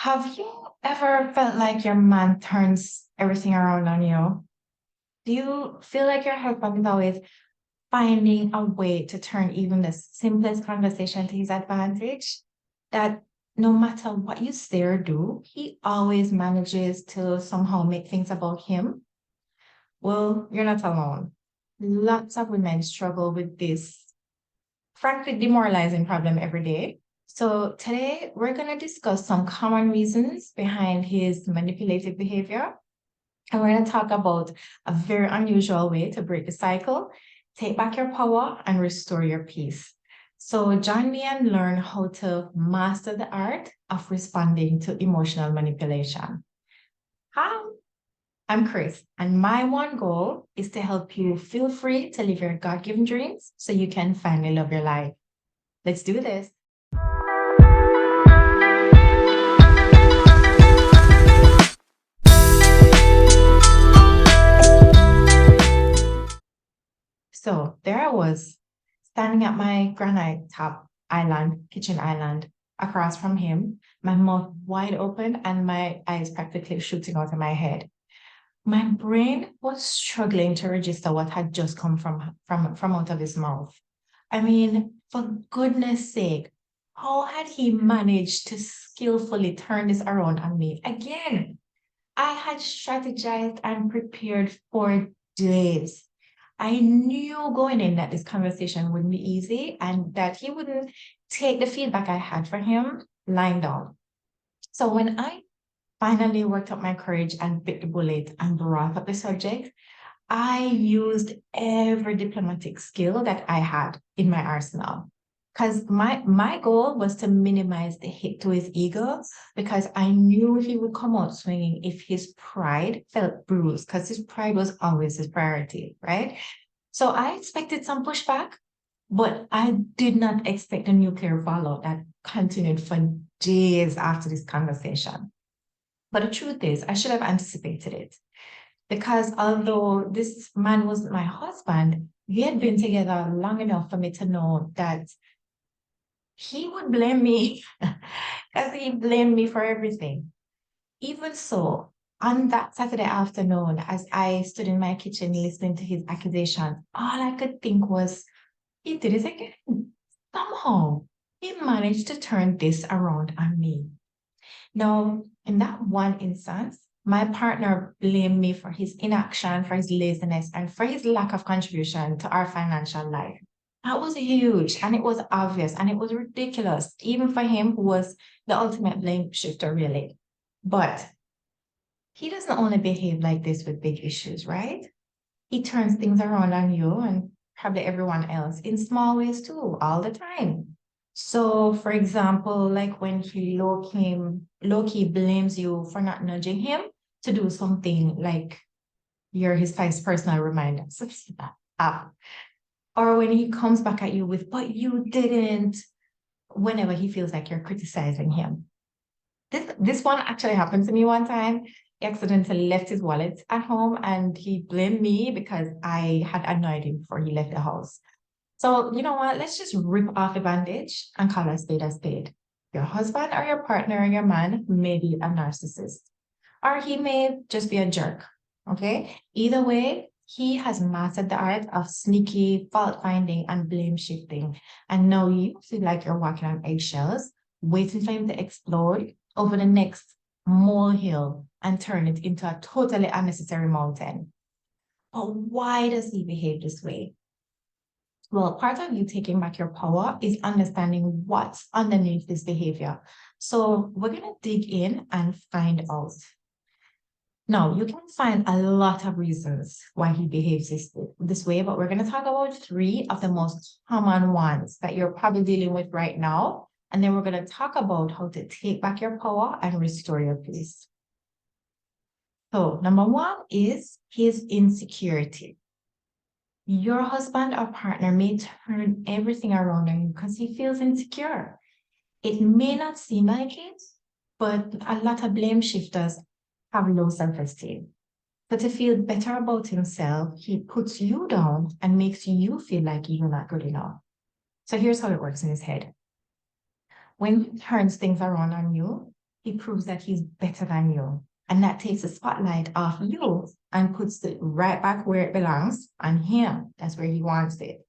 Have you ever felt like your man turns everything around on you? Do you feel like your husband is always finding a way to turn even the simplest conversation to his advantage? That no matter what you say or do, he always manages to somehow make things about him? Well, you're not alone. Lots of women struggle with this frankly demoralizing problem every day. So today we're going to discuss some common reasons behind his manipulative behavior. And we're going to talk about a very unusual way to break the cycle, take back your power, and restore your peace. So join me and learn how to master the art of responding to emotional manipulation. Hi, I'm Kris, and my one goal is to help you feel free to live your God given dreams so you can finally love your life. Let's do this. So there I was, standing at my granite top island, kitchen island, across from him, my mouth wide open and my eyes practically shooting out of my head. My brain was struggling to register what had just come from out of his mouth. I mean, for goodness sake, how had he managed to skillfully turn this around on me again? I had strategized and prepared for days. I knew going in that this conversation wouldn't be easy and that he wouldn't take the feedback I had for him lying down. So when I finally worked up my courage and bit the bullet and brought up the subject, I used every diplomatic skill that I had in my arsenal. Because my goal was to minimize the hit to his ego because I knew he would come out swinging if his pride felt bruised because his pride was always his priority, right? So I expected some pushback, but I did not expect a nuclear fallout that continued for days after this conversation. But the truth is, I should have anticipated it because although this man was my husband, we had been together long enough for me to know that he would blame me because he blamed me for everything. Even so, on that Saturday afternoon, as I stood in my kitchen listening to his accusation, all I could think was, he did it again. Somehow, he managed to turn this around on me. Now, in that one instance, my partner blamed me for his inaction, for his laziness, and for his lack of contribution to our financial life. That was huge and it was obvious and it was ridiculous, even for him who was the ultimate blame shifter, really. But he doesn't only behave like this with big issues, right? He turns things around on you and probably everyone else in small ways too, all the time. So, for example, like when he low key blames you for not nudging him to do something like you're his vice personal reminder. So up. Or when he comes back at you with, but you didn't, whenever he feels like you're criticizing him. This one actually happened to me one time. He accidentally left his wallet at home and he blamed me because I had annoyed him before he left the house. So, you know what? Let's just rip off the bandage and call a spade a spade. Your husband or your partner or your man may be a narcissist, or he may just be a jerk. Okay. Either way, he has mastered the art of sneaky fault finding and blame shifting. And now you feel like you're walking on eggshells, waiting for him to explode over the next molehill and turn it into a totally unnecessary mountain. But why does he behave this way? Well, part of you taking back your power is understanding what's underneath this behavior. So we're going to dig in and find out. Now, you can find a lot of reasons why he behaves this way, but we're going to talk about three of the most common ones that you're probably dealing with right now. And then we're going to talk about how to take back your power and restore your peace. So, number one is his insecurity. Your husband or partner may turn everything around on you because he feels insecure. It may not seem like it, but a lot of blame shifters have low self-esteem. So to feel better about himself, he puts you down and makes you feel like you're not good enough. So here's how it works in his head. When he turns things around on you, he proves that he's better than you. And that takes the spotlight off you and puts it right back where it belongs on him. That's where he wants it.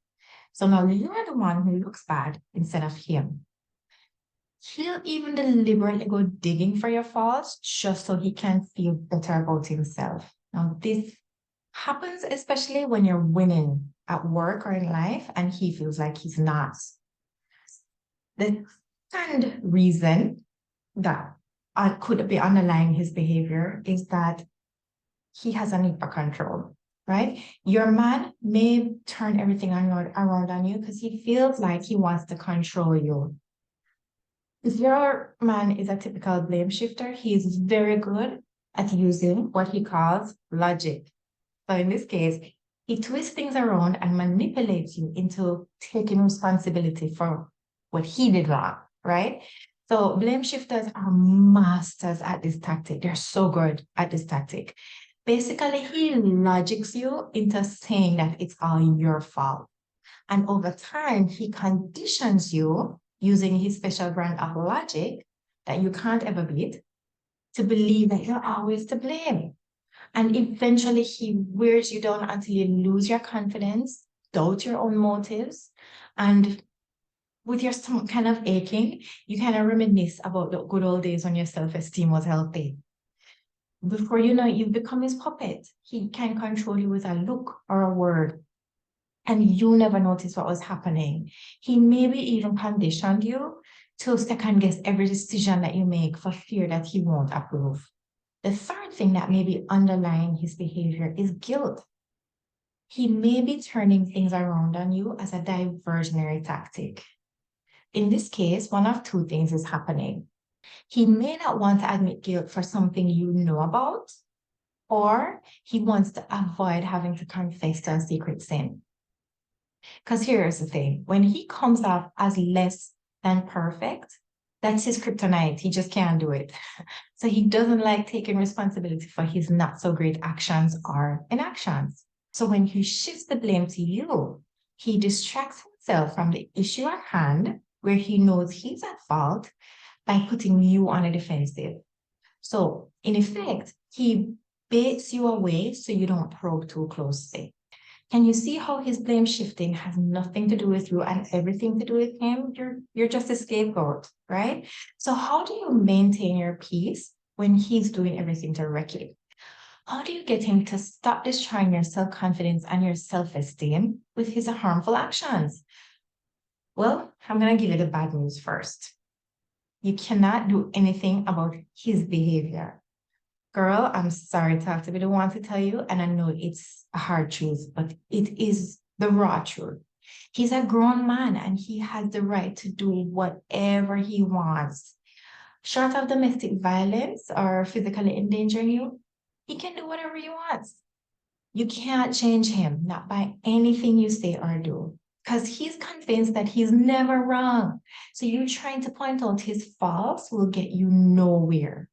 So now you're the one who looks bad instead of him. He'll even deliberately go digging for your faults just so he can feel better about himself. Now, this happens especially when you're winning at work or in life and he feels like he's not. The second reason that could be underlying his behavior is that he has a need for control, right? Your man may turn everything around on you because he feels like he wants to control you. If your man is a typical blame shifter, he's very good at using what he calls logic. So in this case, he twists things around and manipulates you into taking responsibility for what he did wrong, right? So blame shifters are masters at this tactic. They're so good at this tactic. Basically, he logics you into saying that it's all your fault. And over time, he conditions you using his special brand of logic that you can't ever beat to believe that you're always to blame. And eventually, he wears you down until you lose your confidence, doubt your own motives, and with your stomach kind of aching, you kind of reminisce about the good old days when your self-esteem was healthy. Before you know it, you've become his puppet. He can control you with a look or a word, and you never notice what was happening. He maybe even conditioned you to second guess every decision that you make for fear that he won't approve. The third thing that may be underlying his behavior is guilt. He may be turning things around on you as a diversionary tactic. In this case, one of two things is happening. He may not want to admit guilt for something you know about, or he wants to avoid having to confess to a secret sin. Because here's the thing, when he comes off as less than perfect, that's his kryptonite. He just can't do it. So he doesn't like taking responsibility for his not so great actions or inactions. So when he shifts the blame to you, he distracts himself from the issue at hand, where he knows he's at fault, by putting you on a defensive. So in effect, he baits you away so you don't probe too closely. Can you see how his blame shifting has nothing to do with you and everything to do with him? You're just a scapegoat, right? So how do you maintain your peace when he's doing everything to wreck it? How do you get him to stop destroying your self-confidence and your self-esteem with his harmful actions? Well, I'm going to give you the bad news first. You cannot do anything about his behavior. Girl, I'm sorry to have to be the one to tell you, and I know it's a hard truth, but it is the raw truth. He's a grown man and he has the right to do whatever he wants. Short of domestic violence or physically endangering you, he can do whatever he wants. You can't change him, not by anything you say or do, because he's convinced that he's never wrong. So you trying to point out his faults will get you nowhere.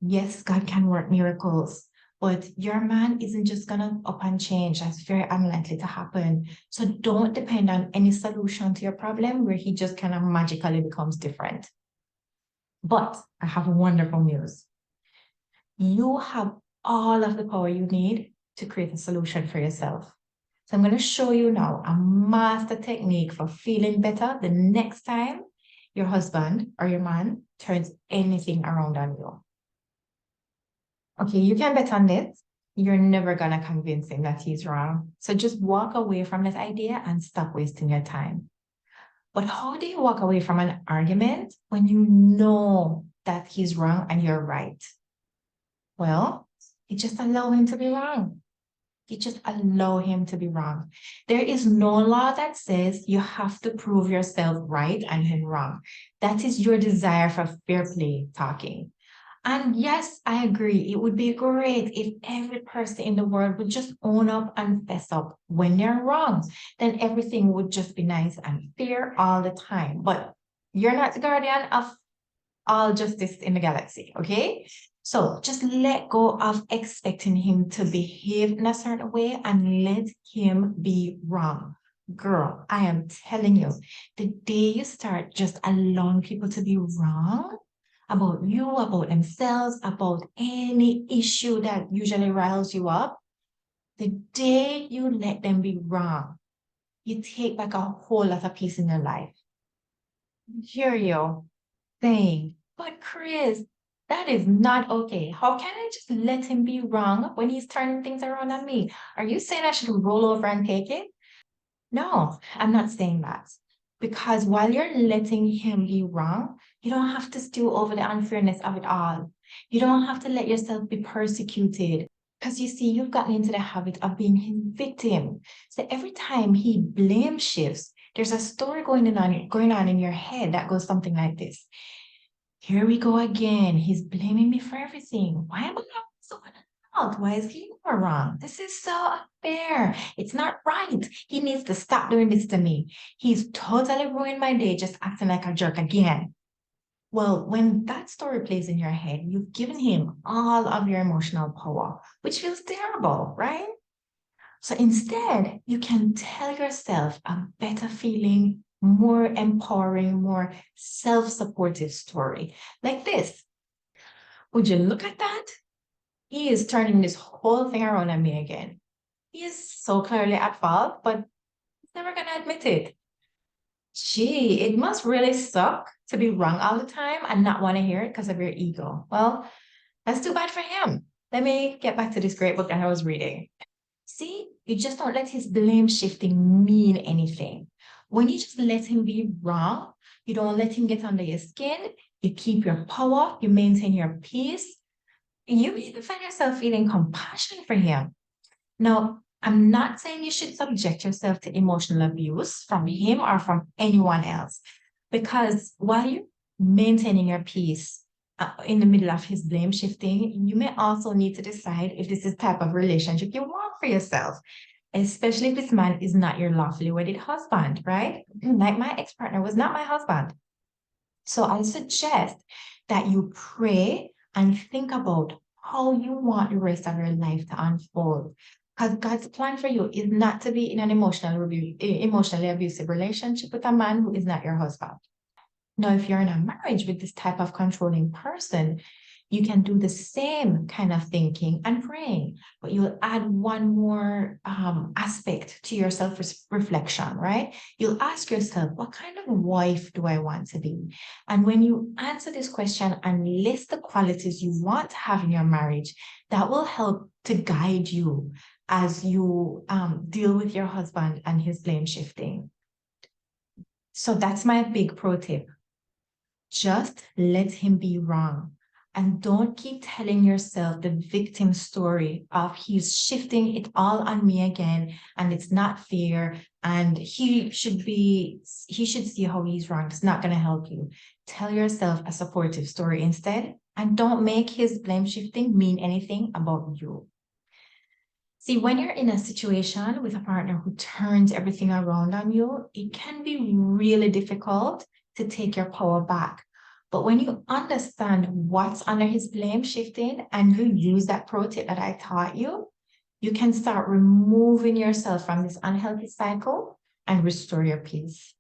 Yes, God can work miracles, but your man isn't just gonna up and change. That's very unlikely to happen. So don't depend on any solution to your problem where he just kind of magically becomes different. But I have wonderful news. You have all of the power you need to create a solution for yourself. So I'm going to show you now a master technique for feeling better the next time your husband or your man turns anything around on you. Okay, you can bet on this. You're never going to convince him that he's wrong. So just walk away from this idea and stop wasting your time. But how do you walk away from an argument when you know that he's wrong and you're right? Well, you just allow him to be wrong. You just allow him to be wrong. There is no law that says you have to prove yourself right and him wrong. That is your desire for fair play talking. And yes, I agree. It would be great if every person in the world would just own up and fess up when they're wrong. Then everything would just be nice and fair all the time. But you're not the guardian of all justice in the galaxy, okay? So just let go of expecting him to behave in a certain way and let him be wrong. Girl, I am telling you, the day you start just allowing people to be wrong, about you, about themselves, about any issue that usually riles you up, the day you let them be wrong, you take back a whole lot of peace in your life. Hear you saying, but Kris, that is not okay. How can I just let him be wrong when he's turning things around on me? Are you saying I should roll over and take it? No, I'm not saying that. Because while you're letting him be wrong, you don't have to stew over the unfairness of it all. You don't have to let yourself be persecuted. Because you see, you've gotten into the habit of being his victim. So every time he blame shifts, there's a story going on in your head that goes something like this. Here we go again. He's blaming me for everything. Why am I not so fault? Why is he more wrong? This is so unfair. It's not right. He needs to stop doing this to me. He's totally ruined my day just acting like a jerk again. Well, when that story plays in your head, you've given him all of your emotional power, which feels terrible, right? So instead, you can tell yourself a better feeling, more empowering, more self supportive story like this. Would you look at that? He is turning this whole thing around on me again. He is so clearly at fault, but he's never going to admit it. Gee, it must really suck to be wrong all the time and not want to hear it because of your ego. Well, that's too bad for him. Let me get back to this great book that I was reading. See, you just don't let his blame shifting mean anything. When you just let him be wrong, you don't let him get under your skin, you keep your power, you maintain your peace, you even find yourself feeling compassion for him. Now, I'm not saying you should subject yourself to emotional abuse from him or from anyone else, because while you're maintaining your peace in the middle of his blame shifting, you may also need to decide if this is the type of relationship you want for yourself, especially if this man is not your lawfully wedded husband, right? Like my ex-partner was not my husband. So I suggest that you pray and think about how you want the rest of your life to unfold. Because God's plan for you is not to be in an emotionally abusive relationship with a man who is not your husband. Now, if you're in a marriage with this type of controlling person, you can do the same kind of thinking and praying, but you'll add one more aspect to your self reflection, right? You'll ask yourself, what kind of wife do I want to be? And when you answer this question and list the qualities you want to have in your marriage, that will help to guide you as you deal with your husband and his blame shifting. So that's my big pro tip. Just let him be wrong. And don't keep telling yourself the victim story of he's shifting it all on me again and it's not fair and he should see how he's wrong. It's not going to help you. Tell yourself a supportive story instead and don't make his blame shifting mean anything about you. See, when you're in a situation with a partner who turns everything around on you, it can be really difficult to take your power back. But when you understand what's under his blame shifting and you use that pro tip that I taught you, you can start removing yourself from this unhealthy cycle and restore your peace.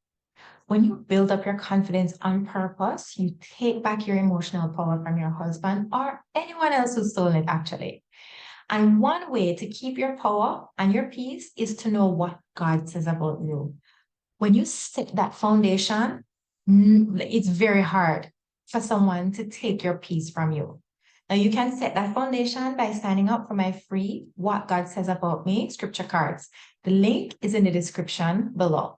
When you build up your confidence on purpose, you take back your emotional power from your husband or anyone else who's stolen it, actually. And one way to keep your power and your peace is to know what God says about you. When you set that foundation, it's very hard for someone to take your peace from you. Now, you can set that foundation by signing up for my free What God Says About Me scripture cards. The link is in the description below.